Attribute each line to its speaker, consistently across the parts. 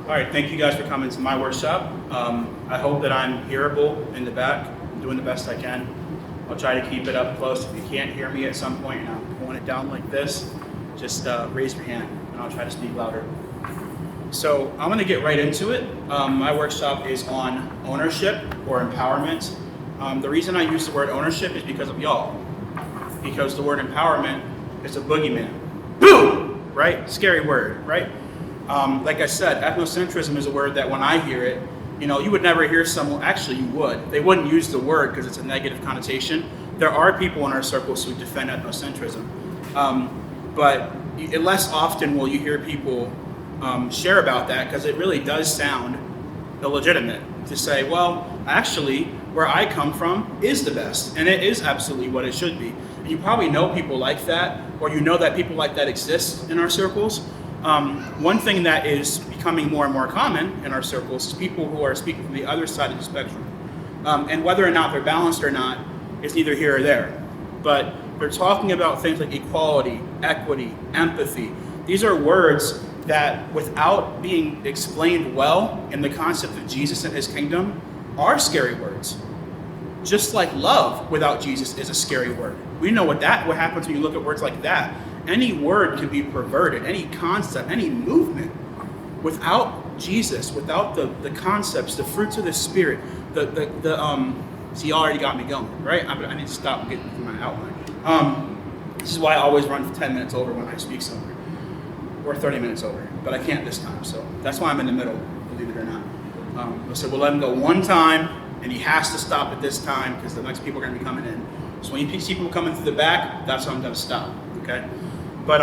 Speaker 1: All right, thank you guys for coming to my workshop. I hope that I'm hearable in the back. I'm doing the best I can. I'll try to keep it up close. If you can't hear me at some point and I'm pulling it down like this, just raise your hand and I'll try to speak louder. So I'm going to get right into it. My workshop is on ownership or empowerment. The reason I use the word ownership is because of y'all. Because the word empowerment is a boogeyman. Boom! Right? Scary word, right? Like I said, ethnocentrism is a word that when I hear it, you would never hear someone, actually you would. They wouldn't use the word because it's a negative connotation. There are people in our circles who defend ethnocentrism. But less often will you hear people share about that because it really does sound illegitimate to say, well, actually, where I come from is the best. And it is absolutely what it should be. And you probably know people like that, or you know that people like that exist in our circles. One thing that is becoming more and more common in our circles is people who are speaking from the other side of the spectrum. And whether or not they're balanced or not is neither here or there. But they're talking about things like equality, equity, empathy. These are words that, without being explained well in the concept of Jesus and his kingdom, are scary words. Just like love without Jesus is a scary word. We know what happens when you look at words like that. Any word can be perverted, any concept, any movement. Without Jesus, without the concepts, the fruits of the Spirit, see, you already got me going, right? I need to stop and get through my outline. This is why I always run 10 minutes over when I speak somewhere, or 30 minutes over, but I can't this time, so that's why I'm in the middle, believe it or not. I said, we'll let him go one time, and he has to stop at this time, because the next people are going to be coming in. So when you see people coming through the back, that's when I'm going to stop, okay? But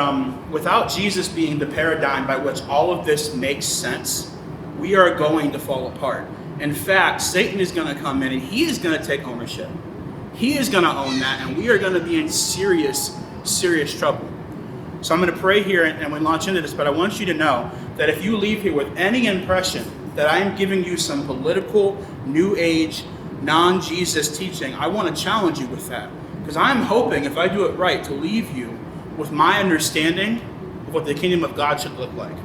Speaker 1: without Jesus being the paradigm by which all of this makes sense, we are going to fall apart. In fact, Satan is going to come in and he is going to take ownership. He is going to own that, and we are going to be in serious, serious trouble. So I'm going to pray here and we launch into this, but I want you to know that if you leave here with any impression that I am giving you some political, new age, non-Jesus teaching, I want to challenge you with that. Because I'm hoping, if I do it right, to leave you with my understanding of what the kingdom of God should look like,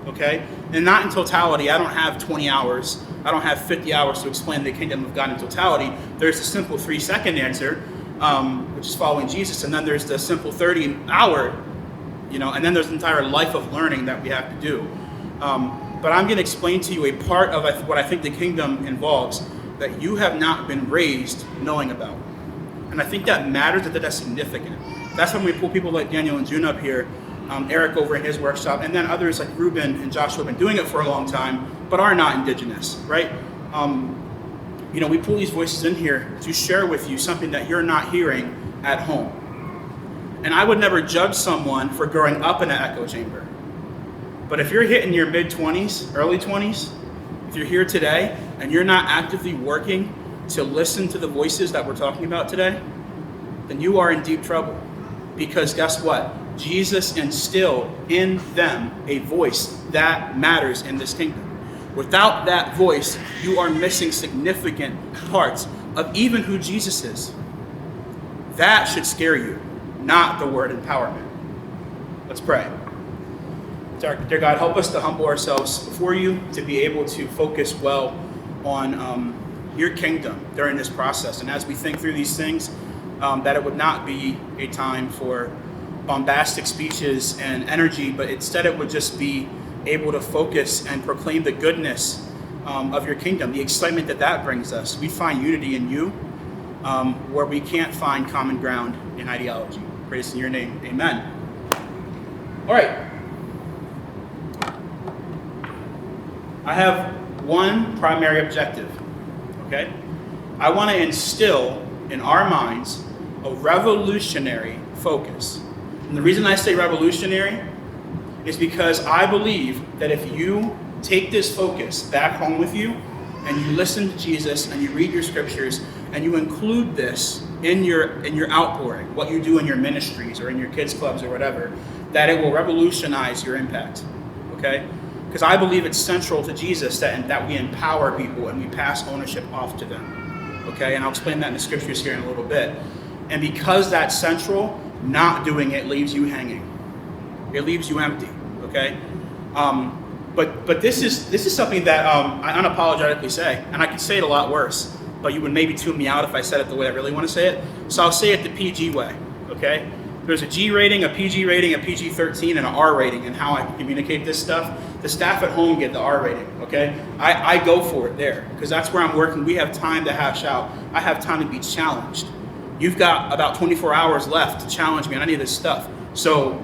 Speaker 1: okay? And not in totality. I don't have 20 hours. I don't have 50 hours to explain the kingdom of God in totality. There's a simple 3-second answer, which is following Jesus, and then there's the simple 30-hour, and then there's an entire life of learning that we have to do. But I'm going to explain to you a part of what I think the kingdom involves that you have not been raised knowing about. And I think that matters, that that's significant. That's when we pull people like Daniel and June up here, Eric over in his workshop, and then others like Ruben and Joshua have been doing it for a long time, but are not indigenous, right? We pull these voices in here to share with you something that you're not hearing at home. And I would never judge someone for growing up in an echo chamber. But if you're hitting your mid-20s, early 20s, if you're here today and you're not actively working to listen to the voices that we're talking about today, then you are in deep trouble. Because guess what? Jesus instilled in them a voice that matters in this kingdom. Without that voice, you are missing significant parts of even who Jesus is. That should scare you, not the word empowerment. Let's pray. Dear God, help us to humble ourselves before you, to be able to focus well on your kingdom during this process. And as we think through these things, that it would not be a time for bombastic speeches and energy, but instead it would just be able to focus and proclaim the goodness of your kingdom, the excitement that brings us. We find unity in you where we can't find common ground in ideology. Praise in your name. Amen. All right. I have one primary objective, okay? I want to instill in our minds a revolutionary focus. And the reason I say revolutionary is because I believe that if you take this focus back home with you and you listen to Jesus and you read your scriptures and you include this in your outpouring, what you do in your ministries or in your kids clubs or whatever, that it will revolutionize your impact, okay? Because I believe it's central to Jesus that we empower people and we pass ownership off to them, okay? And I'll explain that in the scriptures here in a little bit. And because that's central, not doing it leaves you hanging. It leaves you empty, okay? But this is something that I unapologetically say, and I could say it a lot worse, but you would maybe tune me out if I said it the way I really want to say it. So I'll say it the PG way, okay? There's a G rating, a PG rating, a PG-13, and an R rating in how I communicate this stuff. The staff at home get the R rating, okay? I go for it there, because that's where I'm working. We have time to hash out. I have time to be challenged. You've got about 24 hours left to challenge me on any of this stuff. So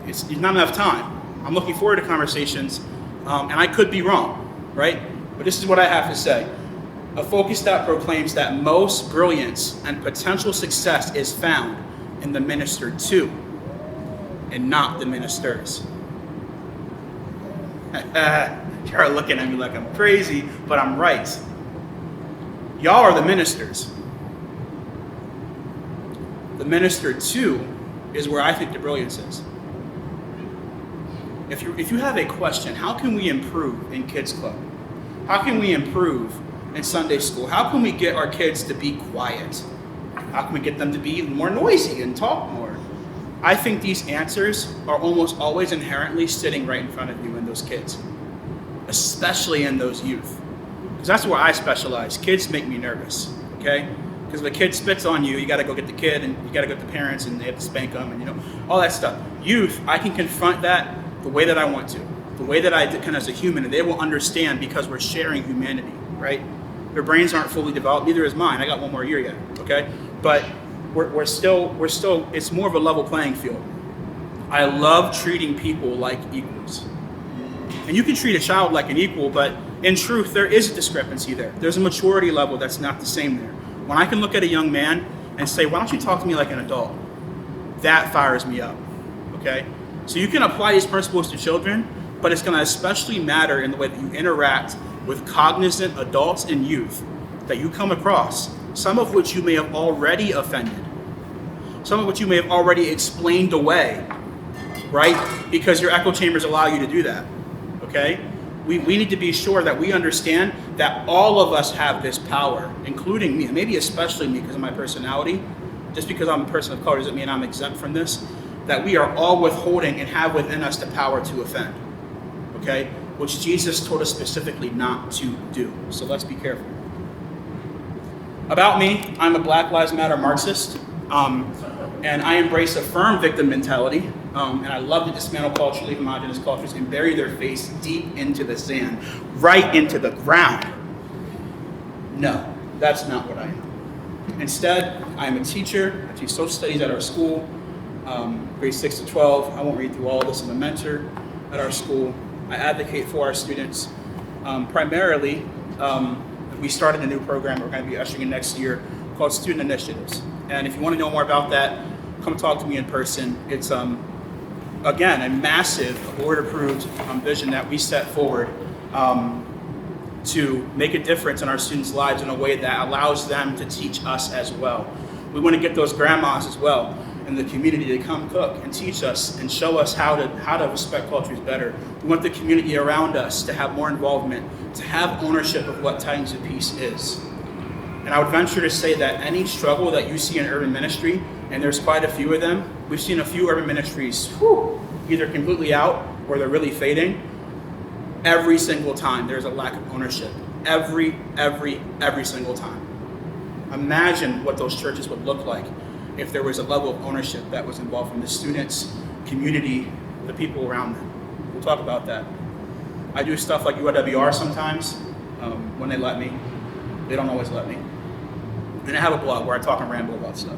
Speaker 1: it's not enough time. I'm looking forward to conversations, and I could be wrong, right? But this is what I have to say. A focus that proclaims that most brilliance and potential success is found in the ministered to, and not the ministers. You're looking at me like I'm crazy, but I'm right. Y'all are the ministers. The ministered to is where I think the brilliance is. If you have a question, how can we improve in Kids Club? How can we improve in Sunday school? How can we get our kids to be quiet? How can we get them to be more noisy and talk more? I think these answers are almost always inherently sitting right in front of you in those kids, especially in those youth. Because that's where I specialize. Kids make me nervous, okay? Because if a kid spits on you, you got to go get the kid, and you got to go get the parents, and they have to spank them, and all that stuff. Youth, I can confront that the way that I want to, the way that I can as a human, and they will understand because we're sharing humanity, right? Their brains aren't fully developed, neither is mine. I got one more year yet, okay? But we're still, it's more of a level playing field. I love treating people like equals. And you can treat a child like an equal, but in truth, there is a discrepancy there. There's a maturity level that's not the same there. When I can look at a young man and say, why don't you talk to me like an adult? That fires me up, okay? So you can apply these principles to children, but it's going to especially matter in the way that you interact with cognizant adults and youth that you come across, some of which you may have already offended, some of which you may have already explained away, right? Because your echo chambers allow you to do that, okay? We need to be sure that we understand that all of us have this power, including me, and maybe especially me because of my personality. Just because I'm a person of color doesn't mean I'm exempt from this. That we are all withholding and have within us the power to offend, okay? Which Jesus told us specifically not to do. So let's be careful. About me, I'm a Black Lives Matter Marxist, and I embrace a firm victim mentality, and I love to dismantle culturally homogenous cultures and bury their face deep into the sand, right into the ground. No, that's not what I am. Instead, I am a teacher. I teach social studies at our school. Grades 6 to 12. I won't read through all of this. I'm a mentor at our school. I advocate for our students. Primarily, we started a new program we're going to be ushering in next year called Student Initiatives. And if you want to know more about that, come talk to me in person. It's, again, a massive board-approved vision that we set forward to make a difference in our students' lives in a way that allows them to teach us as well. We want to get those grandmas as well in the community to come cook and teach us and show us how to respect cultures better. We want the community around us to have more involvement, to have ownership of what Titans of Peace is. And I would venture to say that any struggle that you see in urban ministry, and there's quite a few of them, we've seen a few urban ministries either completely out or they're really fading. Every single time there's a lack of ownership. Every single time. Imagine what those churches would look like if there was a level of ownership that was involved from the students, community, the people around them. We'll talk about that. I do stuff like UIWR sometimes when they let me. They don't always let me. And I have a blog where I talk and ramble about stuff.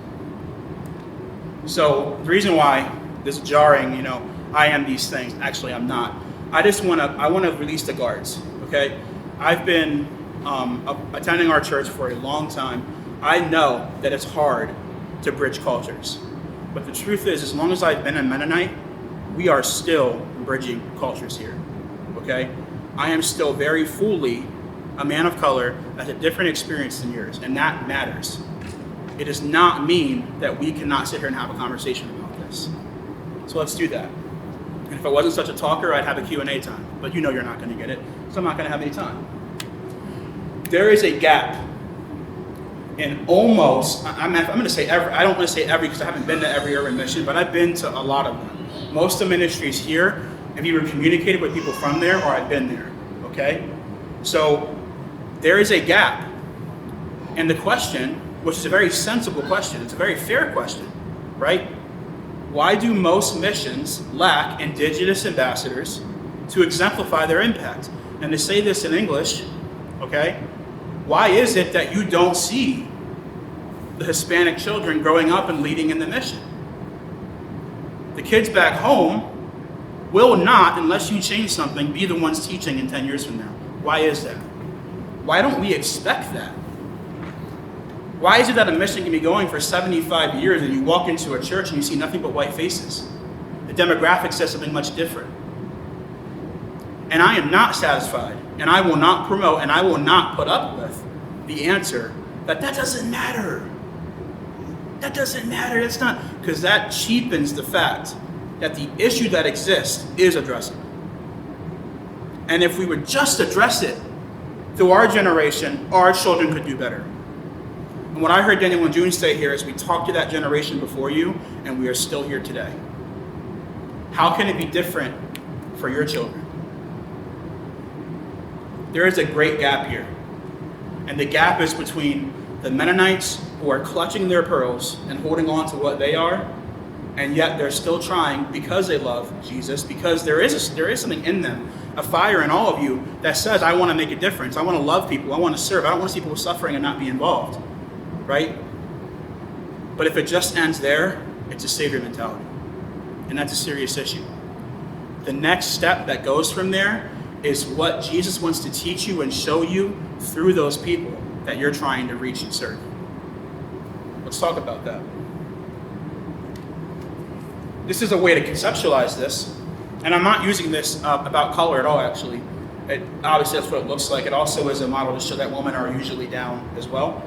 Speaker 1: So the reason why this jarring, I am these things, actually I'm not. I want to release the guards, okay? I've been attending our church for a long time. I know that it's hard to bridge cultures. But the truth is, as long as I've been a Mennonite, we are still bridging cultures here, okay? I am still very fully a man of color that's a different experience than yours, and that matters. It does not mean that we cannot sit here and have a conversation about this. So let's do that. And if I wasn't such a talker, I'd have a Q&A time, but you're not gonna get it, so I'm not gonna have any time. There is a gap in almost, I'm gonna say every, I don't wanna say every because I haven't been to every urban mission, but I've been to a lot of them. Most of the ministries here I've either communicated with people from there or I've been there, okay? So there is a gap. And the question, which is a very sensible question, it's a very fair question, right? Why do most missions lack indigenous ambassadors to exemplify their impact? And to say this in English, okay, why is it that you don't see the Hispanic children growing up and leading in the mission? The kids back home will not, unless you change something, be the ones teaching in 10 years from now. Why is that? Why don't we expect that? Why is it that a mission can be going for 75 years and you walk into a church and you see nothing but white faces? The demographic says something much different. And I am not satisfied, and I will not promote, and I will not put up with the answer that doesn't matter. That doesn't matter. It's not, because that cheapens the fact that the issue that exists is addressable. And if we would just address it through our generation, our children could do better. And what I heard Daniel and June say here is we talked to that generation before you, and we are still here today. How can it be different for your children? There is a great gap here. And the gap is between the Mennonites who are clutching their pearls and holding on to what they are, and yet they're still trying because they love Jesus, because there is something in them, a fire in all of you that says, I want to make a difference. I want to love people. I want to serve. I don't want to see people suffering and not be involved, right? But if it just ends there, it's a savior mentality. And that's a serious issue. The next step that goes from there is what Jesus wants to teach you and show you through those people that you're trying to reach and serve. Let's talk about that. This is a way to conceptualize this, and I'm not using this about color at all, actually. Obviously, that's what it looks like. It also is a model to show that women are usually down as well,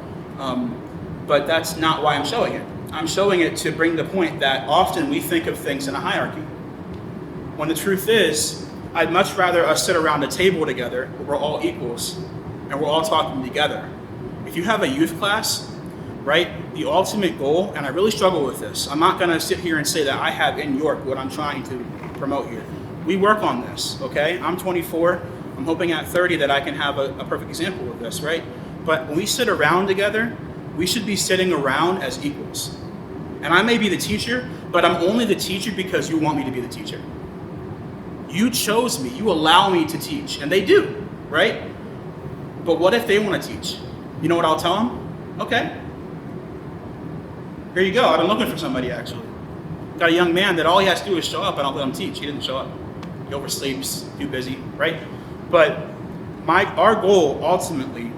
Speaker 1: but that's not why I'm showing it. I'm showing it to bring the point that often we think of things in a hierarchy, when the truth is, I'd much rather us sit around a table together where we're all equals and we're all talking together. If you have a youth class, right, the ultimate goal, and I really struggle with this, I'm not going to sit here and say that I have in York what I'm trying to promote here. We work on this, okay? I'm 24. I'm hoping at 30 that I can have a perfect example of this, right? But when we sit around together, we should be sitting around as equals. And I may be the teacher, but I'm only the teacher because you want me to be the teacher. You chose me, you allow me to teach, and they do, right? But what if they want to teach? You know what I'll tell them? Okay. Here you go, I've been looking for somebody actually. Got a young man that all he has to do is show up and I'll let him teach. He didn't show up. He oversleeps, too busy, right? But our goal ultimately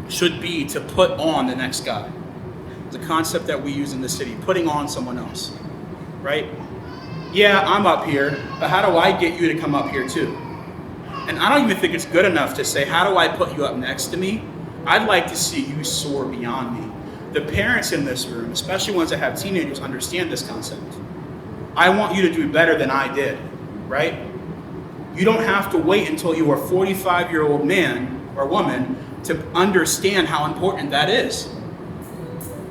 Speaker 1: should be to put on the next guy. It's a concept that we use in the city, putting on someone else, right? Yeah, I'm up here, but how do I get you to come up here too? And I don't even think it's good enough to say, how do I put you up next to me? I'd like to see you soar beyond me. The parents in this room, especially ones that have teenagers, understand this concept. I want you to do better than I did, right? You don't have to wait until you are a 45-year-old man or woman to understand how important that is.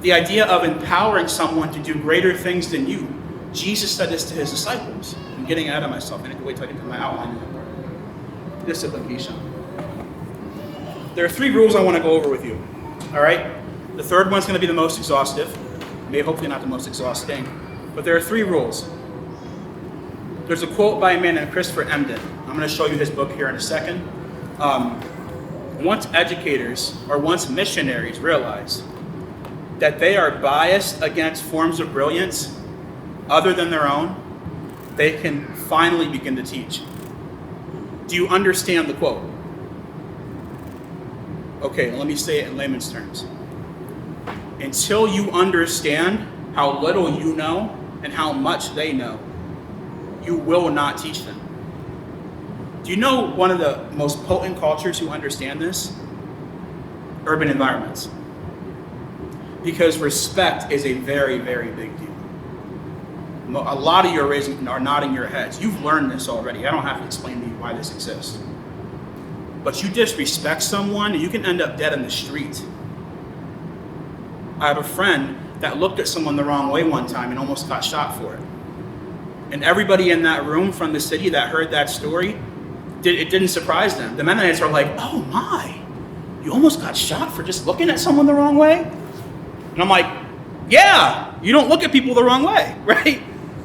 Speaker 1: The idea of empowering someone to do greater things than you. Jesus said this to his disciples. I'm getting ahead of myself. I need to wait till I get to my outline. Discipline, Keeshon. There are 3 rules I want to go over with you. All right? The third one's going to be the most exhaustive. Maybe hopefully not the most exhausting. But there are 3 rules. There's a quote by a man named Christopher Emden. I'm going to show you his book here in a second. Once educators or once missionaries realize that they are biased against forms of brilliance other than their own, they can finally begin to teach. Do you understand the quote? Okay, let me say it in layman's terms. Until you understand how little you know and how much they know, you will not teach them. Do you know one of the most potent cultures who understand this? Urban environments. Because respect is a very, very big deal. A lot of you are nodding your heads. You've learned this already. I don't have to explain to you why this exists. But you disrespect someone and you can end up dead in the street. I have a friend that looked at someone the wrong way one time and almost got shot for it. And everybody in that room from the city that heard that story, it didn't surprise them. The Mennonites are like, oh my, you almost got shot for just looking at someone the wrong way? And I'm like, yeah, you don't look at people the wrong way, right?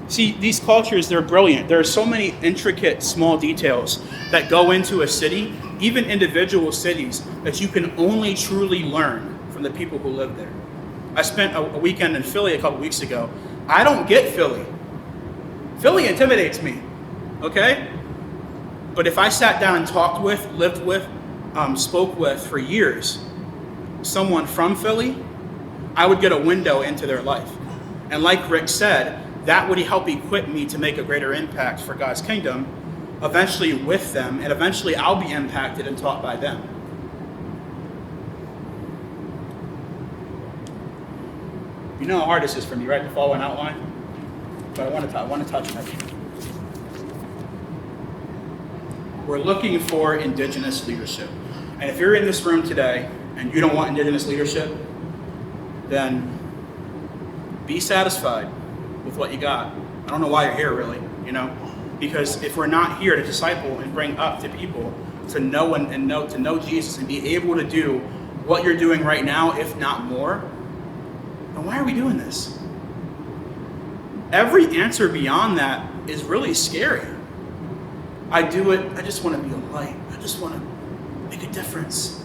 Speaker 1: See, these cultures, they're brilliant. There are so many intricate, small details that go into a city, even individual cities, that you can only truly learn from the people who live there. I spent a weekend in Philly a couple weeks ago. I don't get Philly. Philly intimidates me, okay? But if I sat down and talked with, lived with, spoke with for years, someone from Philly, I would get a window into their life. And like Rick said, that would help equip me to make a greater impact for God's kingdom, eventually with them, and eventually I'll be impacted and taught by them. You know how hard this is for me, right, to follow an outline? But I want to touch on it. We're looking for indigenous leadership. And if you're in this room today and you don't want indigenous leadership, then be satisfied with what you got. I don't know why you're here, really, because if we're not here to disciple and bring up to people to know and know Jesus and be able to do what you're doing right now, if not more, then why are we doing this? Every answer beyond that is really scary. I do it, I just want to be a light. I just want to make a difference.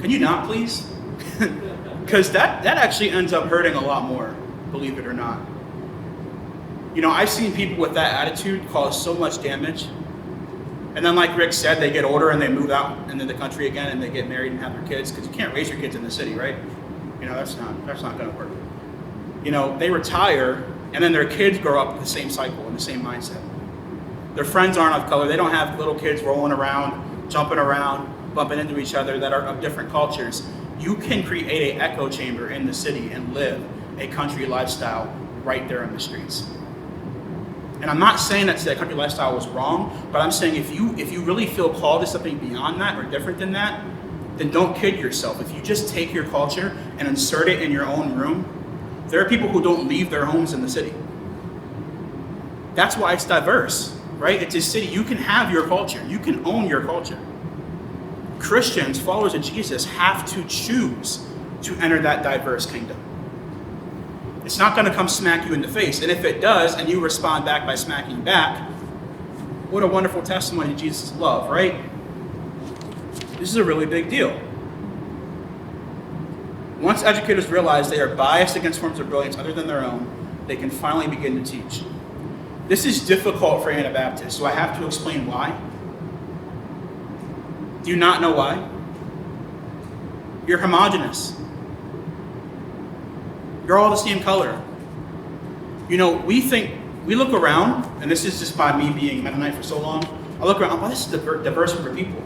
Speaker 1: Can you not, please? Because that actually ends up hurting a lot more, believe it or not. I've seen people with that attitude cause so much damage. And then like Rick said, they get older and they move out into the country again and they get married and have their kids, because you can't raise your kids in the city, right? That's not going to work. They retire and then their kids grow up with the same cycle and the same mindset. Their friends aren't of color. They don't have little kids rolling around, jumping around, bumping into each other that are of different cultures. You can create an echo chamber in the city and live a country lifestyle right there in the streets. And I'm not saying that country lifestyle was wrong, but I'm saying if you really feel called to something beyond that or different than that, then don't kid yourself. If you just take your culture and insert it in your own room, there are people who don't leave their homes in the city. That's why it's diverse, right? It's a city. You can have your culture. You can own your culture. Christians, followers of Jesus, have to choose to enter that diverse kingdom. It's not going to come smack you in the face. And if it does, and you respond back by smacking back, what a wonderful testimony to Jesus' love, right? This is a really big deal. Once educators realize they are biased against forms of brilliance other than their own, they can finally begin to teach. This is difficult for Anabaptists, so I have to explain why. Do you not know why? You're homogenous. You're all the same color. We look around, and this is just by me being Mennonite for so long, I look around, this is a diverse group of people.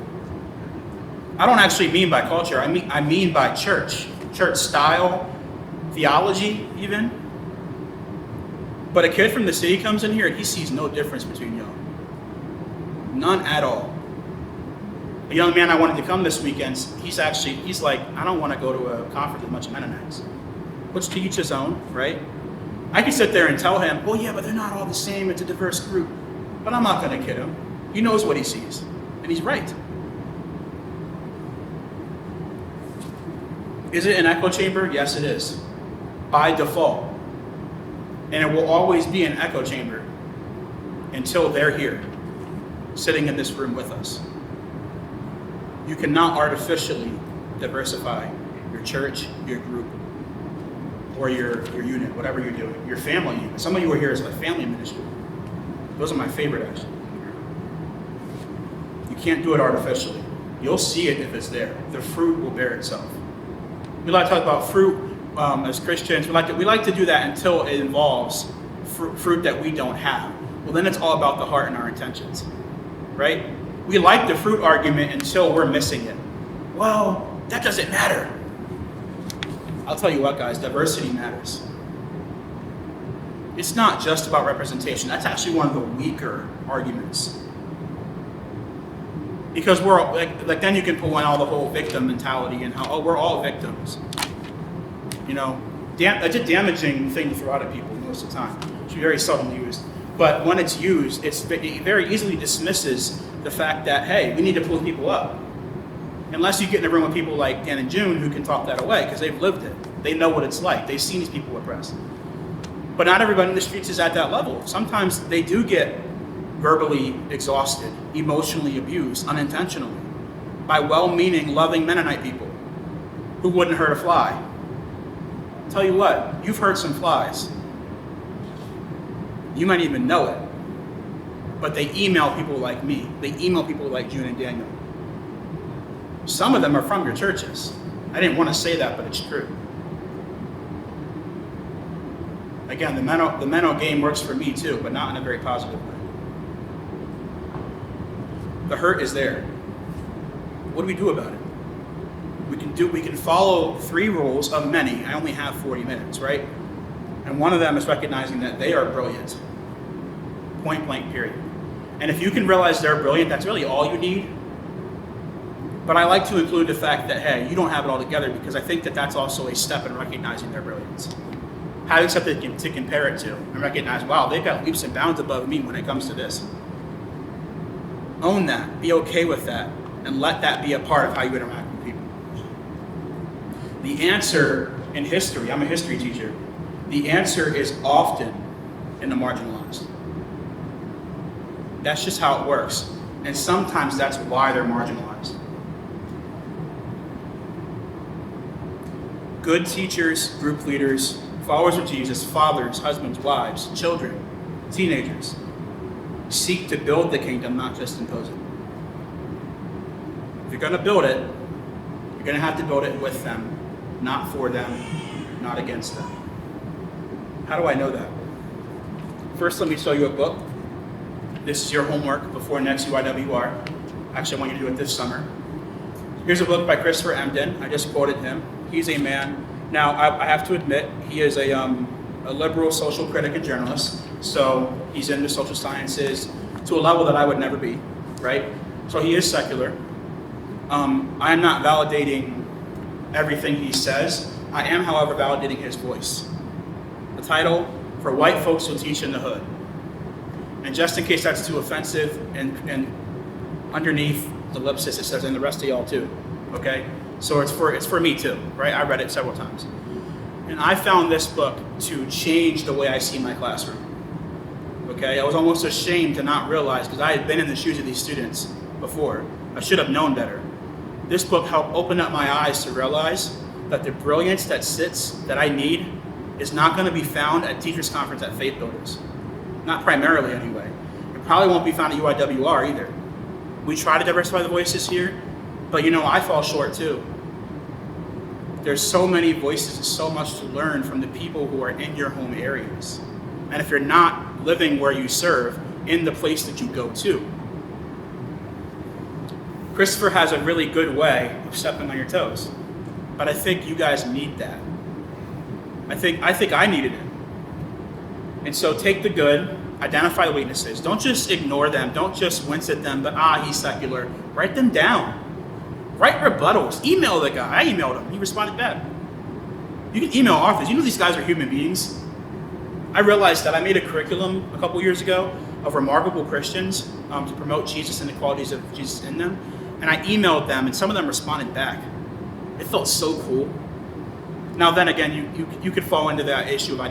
Speaker 1: I don't actually mean by culture, I mean by church style, theology even. But a kid from the city comes in here and he sees no difference between y'all. None at all. A young man I wanted to come this weekend, he's like, I don't want to go to a conference with a bunch of Mennonites. Which to each his own, right? I could sit there and tell him, well, yeah, but they're not all the same. It's a diverse group. But I'm not going to kid him. He knows what he sees. And he's right. Is it an echo chamber? Yes, it is. By default. And it will always be an echo chamber until they're here, sitting in this room with us. You cannot artificially diversify your church, your group, or your unit, whatever you're doing, your family unit. Some of you are here as a family ministry. Those are my favorite, actually. You can't do it artificially. You'll see it if it's there. The fruit will bear itself. We like to talk about fruit as Christians. We like to do that until it involves fruit that we don't have. Well, then it's all about the heart and our intentions, right? We like the fruit argument until we're missing it. Well, that doesn't matter. I'll tell you what, guys, diversity matters. It's not just about representation. That's actually one of the weaker arguments. Because we're all, like then you can pull in all the whole victim mentality and how, we're all victims. That's a damaging thing to throw out at people most of the time. very seldom used. But when it's used, it very easily dismisses the fact that, hey, we need to pull people up. Unless you get in a room with people like Dan and June who can talk that away because they've lived it. They know what it's like. They've seen these people oppressed. But not everybody in the streets is at that level. Sometimes they do get verbally exhausted, emotionally abused, unintentionally, by well-meaning, loving Mennonite people who wouldn't hurt a fly. Tell you what, you've hurt some flies. You might even know it. But they email people like me. They email people like June and Daniel. Some of them are from your churches. I didn't want to say that, but it's true. Again, the Menno game works for me too, but not in a very positive way. The hurt is there. What do we do about it? We can follow 3 rules of many. I only have 40 minutes, right? And one of them is recognizing that they are brilliant. Point blank, period. And if you can realize they're brilliant, that's really all you need. But I like to include the fact that, hey, you don't have it all together, because I think that that's also a step in recognizing their brilliance. Having something to compare it to and recognize, wow, they've got leaps and bounds above me when it comes to this. Own that, be okay with that, and let that be a part of how you interact with people. The answer in history, I'm a history teacher, the answer is often in the marginalized. That's just how it works. And sometimes that's why they're marginalized. Good teachers, group leaders, followers of Jesus, fathers, husbands, wives, children, teenagers, seek to build the kingdom, not just impose it. If you're going to build it, you're going to have to build it with them, not for them, not against them. How do I know that? First, let me show you a book. This is your homework before next UIWR. Actually, I want you to do it this summer. Here's a book by Christopher Emdin. I just quoted him. He's a man. Now, I have to admit, he is a liberal social critic and journalist. So he's into social sciences to a level that I would never be, right? So he is secular. I am not validating everything he says. I am, however, validating his voice. The title, For White Folks Who Teach in the Hood. And just in case that's too offensive, and underneath the ellipsis it says, and the rest of y'all too, okay? So it's for me too, right? I read it several times. And I found this book to change the way I see my classroom, okay? I was almost ashamed to not realize, because I had been in the shoes of these students before. I should have known better. This book helped open up my eyes to realize that the brilliance that I need is not going to be found at Teachers Conference at Faith Builders. Not primarily, anyway. It probably won't be found at UIWR either. We try to diversify the voices here, but I fall short too. There's so many voices and so much to learn from the people who are in your home areas. And if you're not living where you serve, in the place that you go to. Christopher has a really good way of stepping on your toes. But I think you guys need that. I think I needed it. And so take the good, identify the weaknesses. Don't just ignore them. Don't just wince at them, but he's secular. Write them down. Write rebuttals. Email the guy. I emailed him. He responded back. You can email authors. These guys are human beings. I realized that I made a curriculum a couple years ago of remarkable Christians to promote Jesus and the qualities of Jesus in them. And I emailed them, and some of them responded back. It felt so cool. Now then again, you could fall into that issue of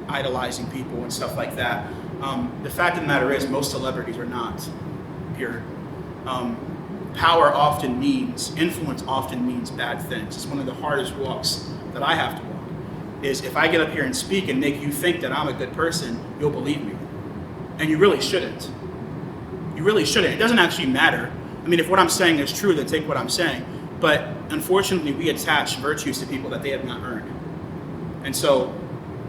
Speaker 1: idolizing people and stuff like that. The fact of the matter is, most celebrities are not pure. Power often means, influence often means bad things. It's one of the hardest walks that I have to walk, is if I get up here and speak and make you think that I'm a good person, you'll believe me. And you really shouldn't. You really shouldn't. It doesn't actually matter. If what I'm saying is true, then take what I'm saying. But unfortunately, we attach virtues to people that they have not earned. And so,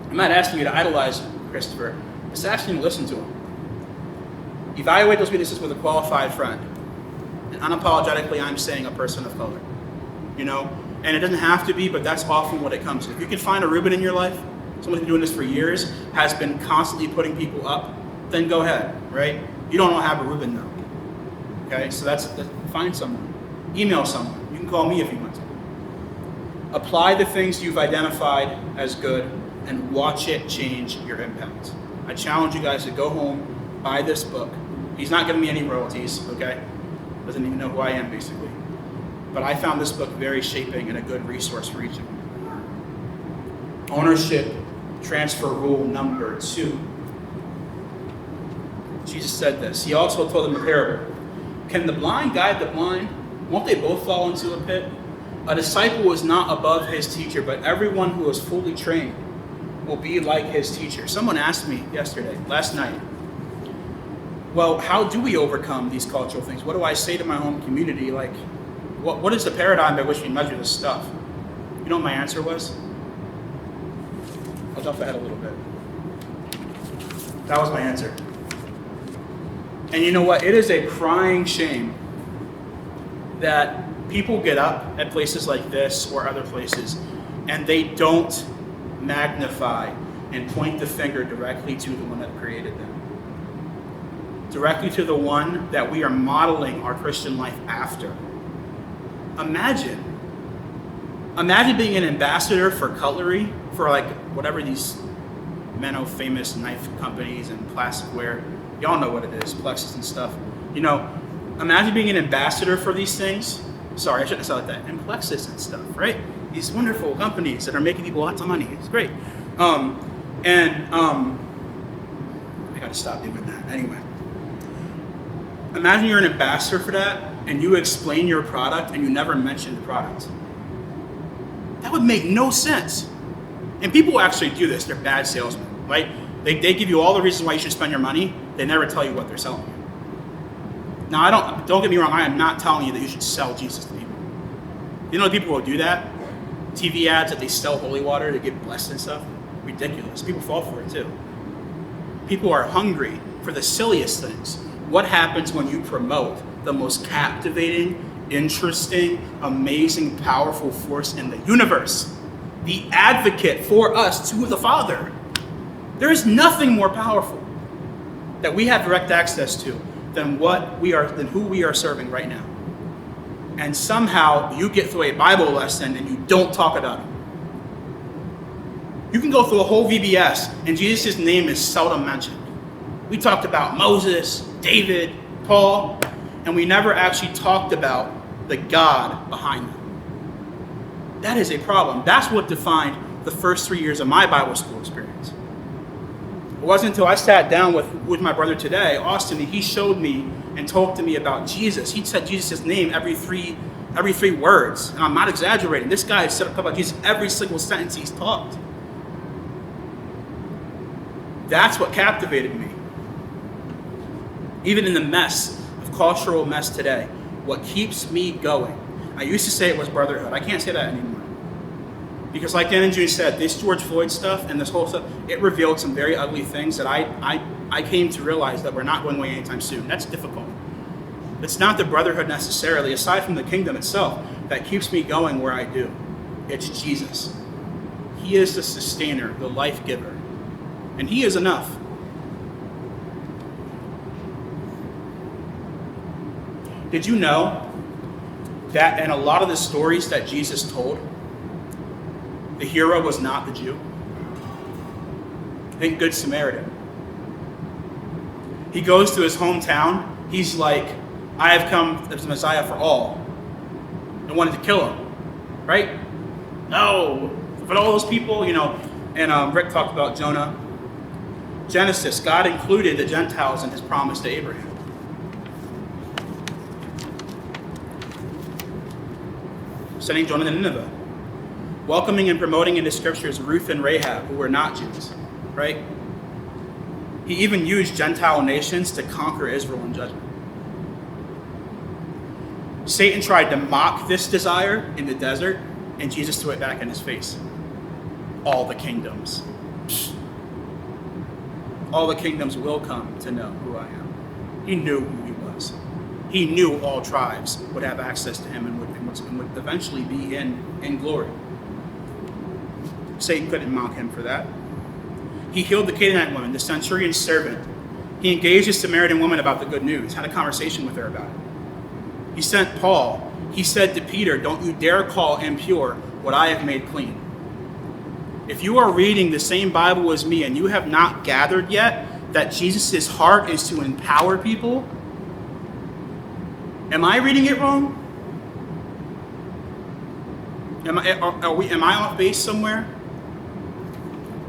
Speaker 1: I'm not asking you to idolize Christopher. I'm just asking you to listen to him. Evaluate those weaknesses with a qualified friend. And unapologetically, I'm saying a person of color. And it doesn't have to be, but that's often what it comes to. If you can find a Reuben in your life, someone who's been doing this for years, has been constantly putting people up, then go ahead, right? You don't have a Reuben though. Okay, so that's find someone. Email someone. You can call me if you want to. Apply the things you've identified as good and watch it change your impact. I challenge you guys to go home, buy this book. He's not giving me any royalties, okay? Doesn't even know who I am, basically. But I found this book very shaping and a good resource for each of you. Ownership transfer rule number 2. Jesus said this. He also told them a parable. Can the blind guide the blind? Won't they both fall into a pit? A disciple is not above his teacher, but everyone who is fully trained will be like his teacher. Someone asked me last night, well, how do we overcome these cultural things? What do I say to my home community? Like, what is the paradigm by which we measure this stuff? You know what my answer was? I'll jump ahead a little bit. That was my answer. And you know what? It is a crying shame that people get up at places like this or other places and they don't magnify and point the finger directly to the one that created them. Directly to the one that we are modeling our Christian life after. Imagine being an ambassador for cutlery, for like whatever these Menno famous knife companies and plasticware. Y'all know what it is, Plexus and stuff. You know, imagine being an ambassador for these things. Sorry, I shouldn't have said it like that. And Plexus and stuff, right? These wonderful companies that are making people lots of money. It's great. I gotta stop doing that. Anyway. Imagine you're an ambassador for that and you explain your product and you never mention the product. That would make no sense. And people actually do this. They're bad salesmen, right? They give you all the reasons why you should spend your money. They never tell you what they're selling you. Now, don't get me wrong. I am not telling you that you should sell Jesus to people. You know the people who do that? TV ads that they sell holy water to get blessed and stuff. Ridiculous. People fall for it too. People are hungry for the silliest things. What happens when you promote the most captivating, interesting, amazing, powerful force in the universe? The advocate for us to the Father. There is nothing more powerful that we have direct access to than who we are serving right now. And somehow you get through a Bible lesson and you don't talk about it. You can go through a whole VBS and Jesus' name is seldom mentioned. We talked about Moses, David, Paul, and we never actually talked about the God behind them. That is a problem. That's what defined the first 3 years of my Bible school experience. It wasn't until I sat down with my brother today, Austin, and he showed me and talked to me about Jesus. He said Jesus' name every three words. And I'm not exaggerating. This guy said about Jesus every single sentence he's talked. That's what captivated me. Even in the mess of cultural mess today, what keeps me going. I used to say it was brotherhood. I can't say that anymore. Because like Dan and June said, this George Floyd stuff and this whole stuff, it revealed some very ugly things that I came to realize that we're not going away anytime soon. That's difficult. It's not the brotherhood necessarily, aside from the kingdom itself, that keeps me going where I do. It's Jesus. He is the sustainer, the life giver. And he is enough. Did you know that in a lot of the stories that Jesus told, the hero was not the Jew? Think Good Samaritan. He goes to his hometown. He's like, I have come as the Messiah for all. They wanted to kill him, right? No. But all those people, and Rick talked about Jonah. Genesis, God included the Gentiles in his promise to Abraham. Sending Jonah to Nineveh. Welcoming and promoting in the scriptures Ruth and Rahab, who were not Jews, right? He even used Gentile nations to conquer Israel in judgment. Satan tried to mock this desire in the desert, and Jesus threw it back in his face. All the kingdoms. All the kingdoms will come to know who I am. He knew who he was. He knew all tribes would have access to him and would eventually be in glory. Satan couldn't mock him for that. He healed the Canaanite woman, the centurion's servant. He engaged a Samaritan woman about the good news, had a conversation with her about it. He sent Paul. He said to Peter, don't you dare call impure what I have made clean. If you are reading the same Bible as me and you have not gathered yet that Jesus' heart is to empower people, am I reading it wrong? Am I off base somewhere?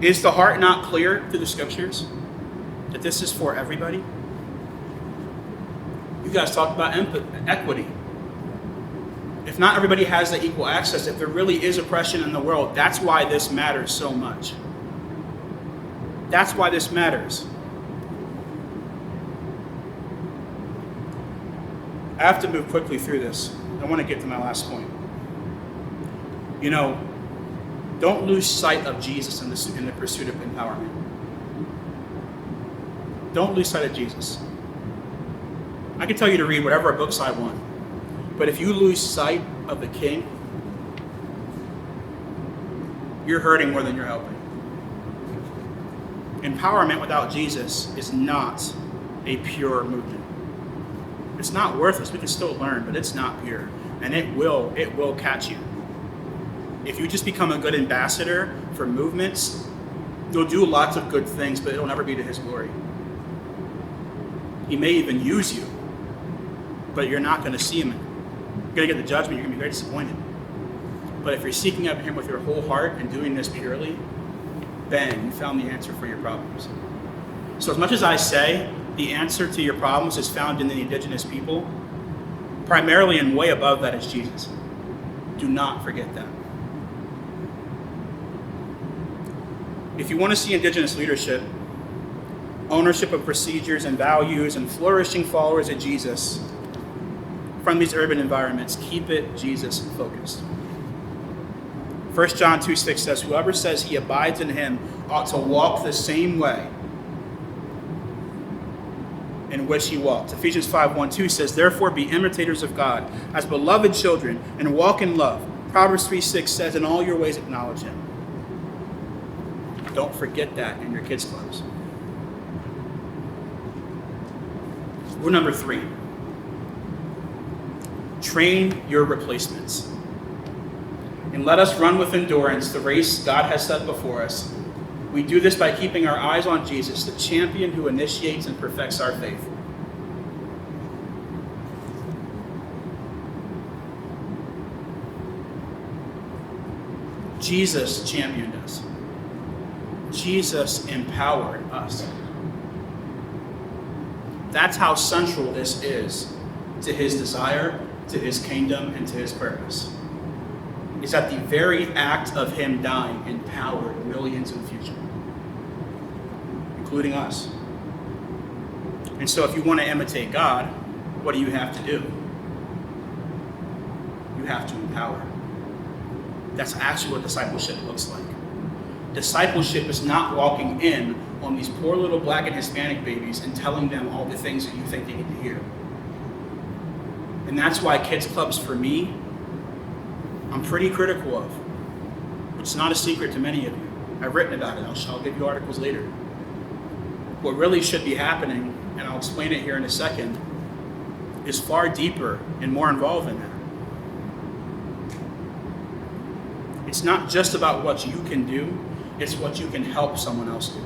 Speaker 1: Is the heart not clear through the scriptures that this is for everybody? You guys talked about equity. If not everybody has the equal access, if there really is oppression in the world, that's why this matters so much. That's why this matters. I have to move quickly through this. I want to get to my last point. You know, don't lose sight of Jesus in the pursuit of empowerment. Don't lose sight of Jesus. I can tell you to read whatever books I want, but if you lose sight of the King, you're hurting more than you're helping. Empowerment without Jesus is not a pure movement. It's not worthless. We can still learn, but it's not pure, and it will catch you. If you just become a good ambassador for movements, you'll do lots of good things, but it'll never be to his glory. He may even use you, but you're not going to see him. You're going to get the judgment. You're going to be very disappointed. But if you're seeking after him with your whole heart and doing this purely, then you found the answer for your problems. So as much as I say the answer to your problems is found in the indigenous people, primarily and way above that is Jesus. Do not forget that. If you want to see indigenous leadership, ownership of procedures and values, and flourishing followers of Jesus from these urban environments, keep it Jesus focused. 1 John 2:6 says, whoever says he abides in him ought to walk the same way in which he walked. Ephesians 5:1-2 says, therefore be imitators of God as beloved children and walk in love. Proverbs 3:6 says, in all your ways acknowledge him. Don't forget that in your kids' clubs. Rule number 3. Train your replacements. And let us run with endurance the race God has set before us. We do this by keeping our eyes on Jesus, the champion who initiates and perfects our faith. Jesus championed us. Jesus empowered us. That's how central this is to his desire, to his kingdom, and to his purpose. Is that the very act of him dying empowered millions in the future, including us. And so if you want to imitate God, what do you have to do? You have to empower. That's actually what discipleship looks like. Discipleship is not walking in on these poor little Black and Hispanic babies and telling them all the things that you think they need to hear. And that's why kids clubs for me, I'm pretty critical of. It's not a secret to many of you. I've written about it. I'll give you articles later. What really should be happening, and I'll explain it here in a second, is far deeper and more involved than that. It's not just about what you can do, it's what you can help someone else do.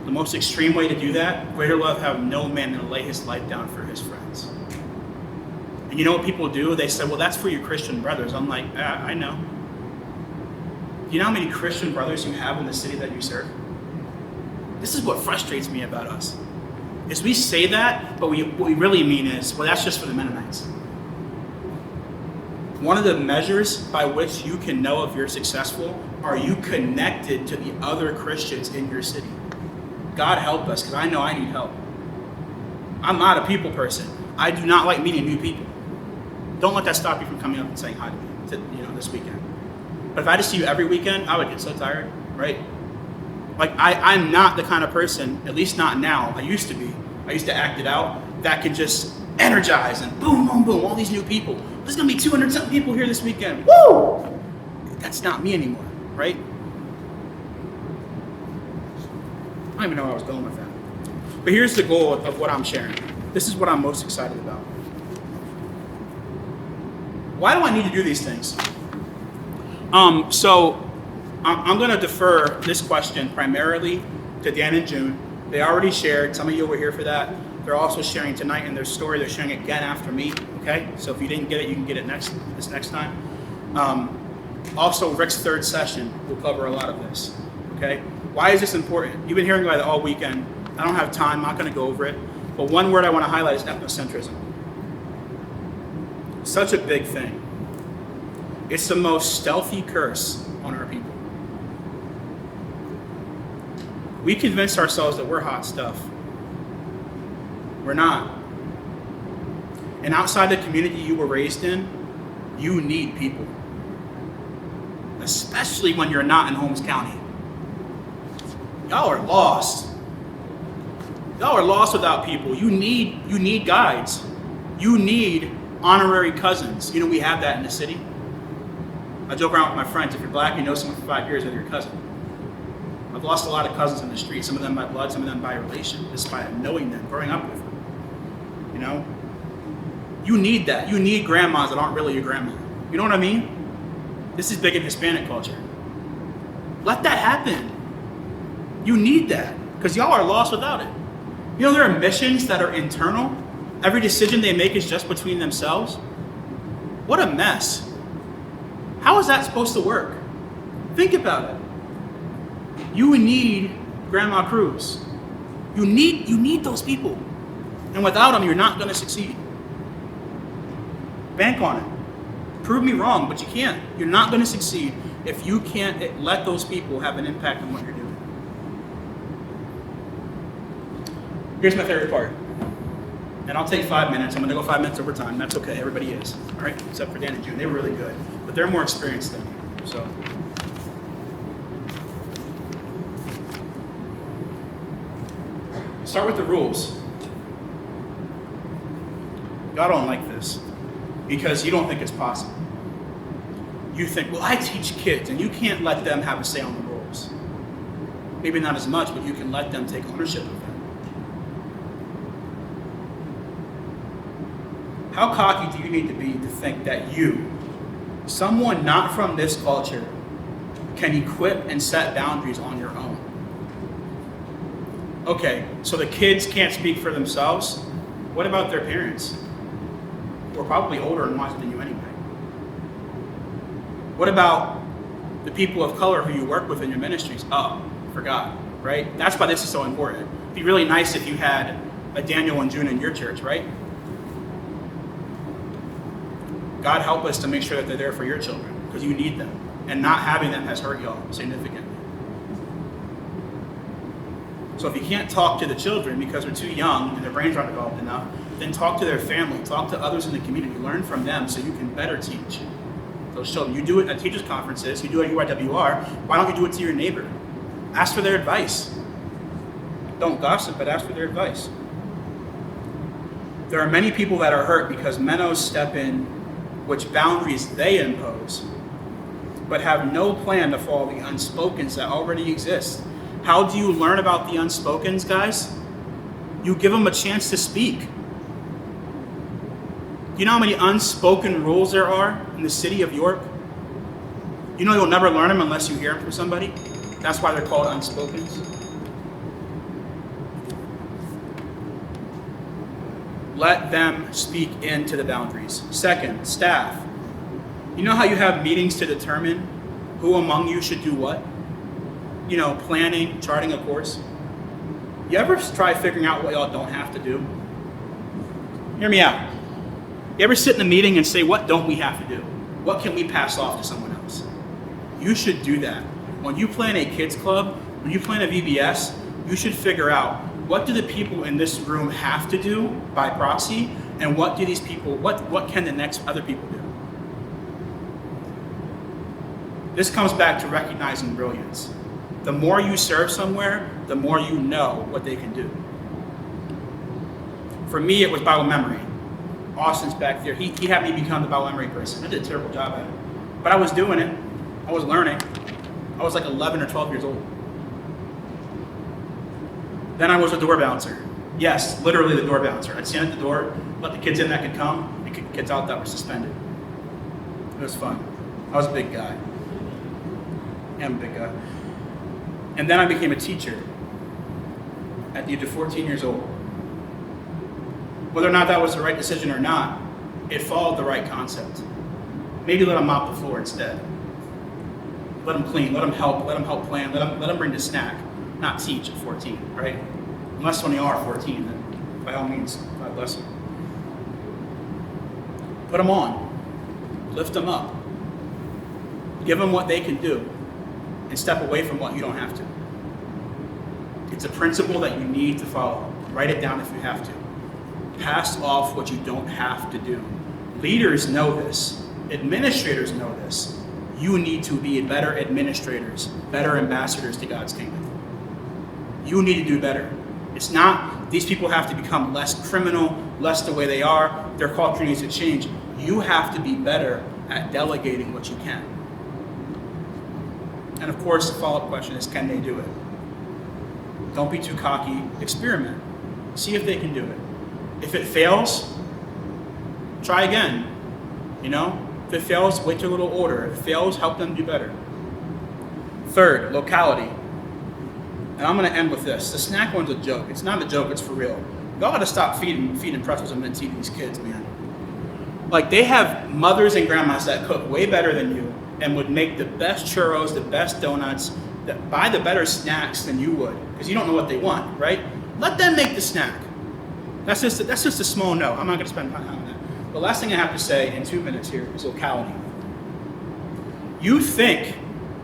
Speaker 1: The most extreme way to do that, greater love have no man than to lay his life down for his friends. And you know what people do? They say, well, that's for your Christian brothers. I'm like, I know. Do you know how many Christian brothers you have in the city that you serve? This is what frustrates me about us. Is we say that, but what we really mean is, well, that's just for the Mennonites. One of the measures by which you can know if you're successful, are you connected to the other Christians in your city? God help us, because I know I need help. I'm not a people person. I do not like meeting new people. Don't let that stop you from coming up and saying hi to me this weekend. But if I just see you every weekend, I would get so tired, right? Like, I'm not the kind of person, at least not now, I used to be. I used to act it out, that could just energize and boom, boom, boom, all these new people. There's going to be 200-something people here this weekend. Woo! That's not me anymore, right? I don't even know where I was going with that. But here's the goal of what I'm sharing. This is what I'm most excited about. Why do I need to do these things? So I'm going to defer this question primarily to Dan and June. They already shared. Some of you were here for that. They're also sharing tonight in their story. They're sharing it again after me. Okay, so if you didn't get it, you can get it next time. Also, Rick's third session will cover a lot of this. Okay, why is this important? You've been hearing about it all weekend. I don't have time. I'm not going to go over it. But one word I want to highlight is ethnocentrism. Such a big thing. It's the most stealthy curse on our people. We convince ourselves that we're hot stuff. We're not. And outside the community you were raised in, you need people. Especially when you're not in Holmes County. Y'all are lost. Y'all are lost without people. You need guides. You need honorary cousins. You know, we have that in the city. I joke around with my friends. If you're black, you know someone for 5 years, they're your cousin. I've lost a lot of cousins in the street. Some of them by blood, some of them by relation, despite knowing them, growing up with them. You know? You need that. You need grandmas that aren't really your grandma. You know what I mean? This is big in Hispanic culture. Let that happen. You need that. Because y'all are lost without it. You know, there are missions that are internal. Every decision they make is just between themselves. What a mess. How is that supposed to work? Think about it. You need Grandma Cruz. You need those people. And without them, you're not going to succeed. Bank on it. Prove me wrong, but you can't. You're not going to succeed if you can't let those people have an impact on what you're doing. Here's my favorite part. And I'll take 5 minutes. I'm going to go 5 minutes over time. That's okay. Everybody is. All right? Except for Dan and June. They were really good. But they're more experienced than me. So. Start with the rules. God don't like this because you don't think it's possible. You think, well, I teach kids and you can't let them have a say on the rules. Maybe not as much, but you can let them take ownership of them. How cocky do you need to be to think that you, someone not from this culture, can equip and set boundaries on your own? Okay, so the kids can't speak for themselves. What about their parents? Who are probably older and wiser than you anyway. What about the people of color who you work with in your ministries? Oh, forgot, right? That's why this is so important. It'd be really nice if you had a Daniel and June in your church, right? God help us to make sure that they're there for your children because you need them. And not having them has hurt y'all significantly. So if you can't talk to the children because they're too young and their brains aren't developed enough, then talk to their family, talk to others in the community, learn from them so you can better teach those children. You do it at teachers' conferences, you do it at UIWR, why don't you do it to your neighbor? Ask for their advice. Don't gossip, but ask for their advice. There are many people that are hurt because Mennos step in which boundaries they impose, but have no plan to follow the Unspokens that already exist. How do you learn about the Unspokens, guys? You give them a chance to speak. You know how many unspoken rules there are in the city of York? You know you'll never learn them unless you hear them from somebody? That's why they're called Unspokens. Let them speak into the boundaries. Second, staff. You know how you have meetings to determine who among you should do what? You know, planning, charting a course. You ever try figuring out what y'all don't have to do? Hear me out. You ever sit in a meeting and say, what don't we have to do? What can we pass off to someone else? You should do that. When you plan a kids club, when you plan a VBS, you should figure out what do the people in this room have to do by proxy, and what do these people, what can the next other people do? This comes back to recognizing brilliance. The more you serve somewhere, the more you know what they can do. For me, it was Bible memory. Austin's back there. He had me become the Bible memory person. I did a terrible job at it. But I was doing it. I was learning. I was like 11 or 12 years old. Then I was a door bouncer. Yes, literally the door bouncer. I'd stand at the door, let the kids in that could come, and kick kids out that were suspended. It was fun. I was a big guy. I'm a big guy. And then I became a teacher at the age of 14 years old. Whether or not that was the right decision or not, it followed the right concept. Maybe let them mop the floor instead. Let them clean, let them help plan, let them bring the snack, not teach at 14, right? Unless when you are 14, then by all means, God bless them. Put them on, lift them up, give them what they can do, and step away from what you don't have to. It's a principle that you need to follow. Write it down if you have to. Pass off what you don't have to do. Leaders know this. Administrators know this. You need to be better administrators, better ambassadors to God's kingdom. You need to do better. It's not these people have to become less criminal, less the way they are. Their culture needs to change. You have to be better at delegating what you can. And of course, the follow-up question is, can they do it? Don't be too cocky. Experiment. See if they can do it. If it fails, try again. If it fails, wait till a little order. If it fails, help them do better. Third, locality. And I'm going to end with this. The snack one's a joke. It's not a joke, it's for real. Y'all got to stop feeding pretzels and mince to these kids, man. Like, they have mothers and grandmas that cook way better than you and would make the best churros, the best donuts, that buy the better snacks than you would, because you don't know what they want, right? Let them make the snack. That's just a small note. I'm not going to spend time on that. The last thing I have to say in 2 minutes here is locality. You think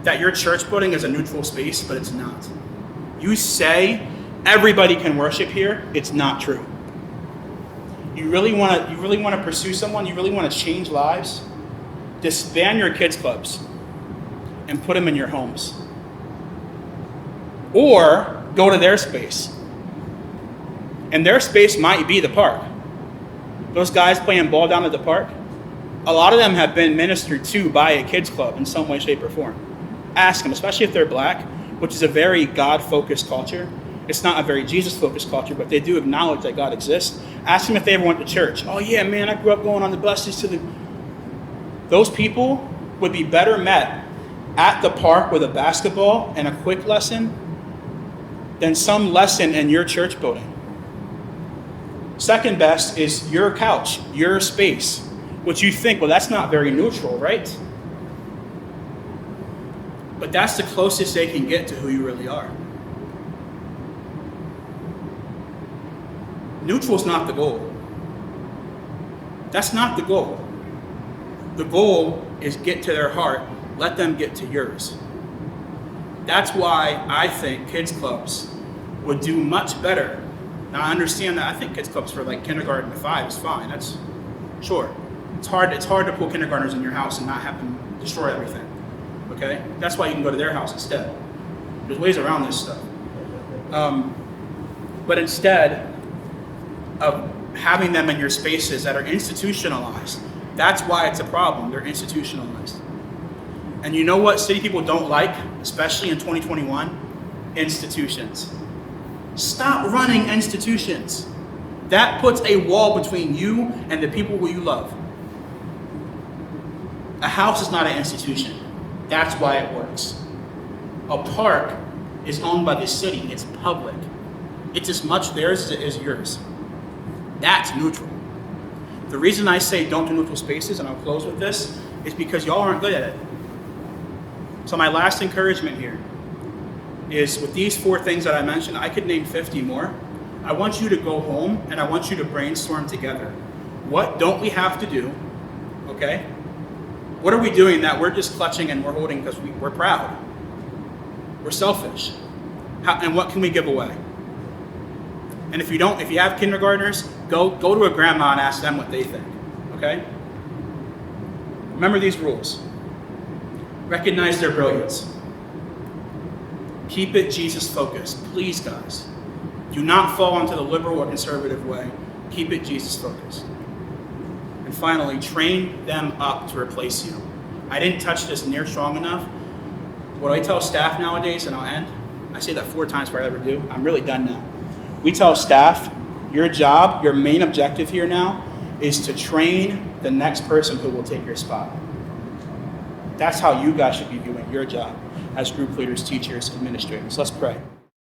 Speaker 1: that your church building is a neutral space, but it's not. You say everybody can worship here. It's not true. You really want to pursue someone. You really want to change lives. Disband your kids clubs and put them in your homes, or go to their space. And their space might be the park. Those guys playing ball down at the park, a lot of them have been ministered to by a kids club in some way, shape, or form. Ask them, especially if they're black, which is a very God-focused culture. It's not a very Jesus-focused culture, but they do acknowledge that God exists. Ask them if they ever went to church. Oh yeah, man, I grew up going on the buses to the... Those people would be better met at the park with a basketball and a quick lesson than some lesson in your church building. Second best is your couch, your space, which you think, well, that's not very neutral, right? But that's the closest they can get to who you really are. Neutral's not the goal. That's not the goal. The goal is get to their heart, let them get to yours. That's why I think kids clubs would do much better. Now I understand that I think kids clubs for like kindergarten to 5 is fine. That's sure. It's hard to pull kindergartners in your house and not have them destroy everything. Okay? That's why you can go to their house instead. There's ways around this stuff. But instead of having them in your spaces that are institutionalized, that's why it's a problem. They're institutionalized. And you know what city people don't like, especially in 2021? Institutions. Stop running institutions. That puts a wall between you and the people who you love. A house is not an institution. That's why it works. A park is owned by the city. It's public. It's as much theirs as it is yours. That's neutral. The reason I say don't do neutral spaces, and I'll close with this, is because y'all aren't good at it. So my last encouragement here is with these 4 things that I mentioned, I could name 50 more. I want you to go home and I want you to brainstorm together. What don't we have to do? Okay? What are we doing that we're just clutching and we're holding because we're proud? We're selfish. And what can we give away? And if you have kindergartners, go to a grandma and ask them what they think. Okay? Remember these rules. Recognize their brilliance. Keep it Jesus focused. Please, guys. Do not fall into the liberal or conservative way. Keep it Jesus focused. And finally, train them up to replace you. I didn't touch this near strong enough. What I tell staff nowadays, and I'll end, I say that 4 times before I ever do. I'm really done now. We tell staff, your job, your main objective here now is to train the next person who will take your spot. That's how you guys should be viewing your job. as group leaders, teachers, administrators. Let's pray.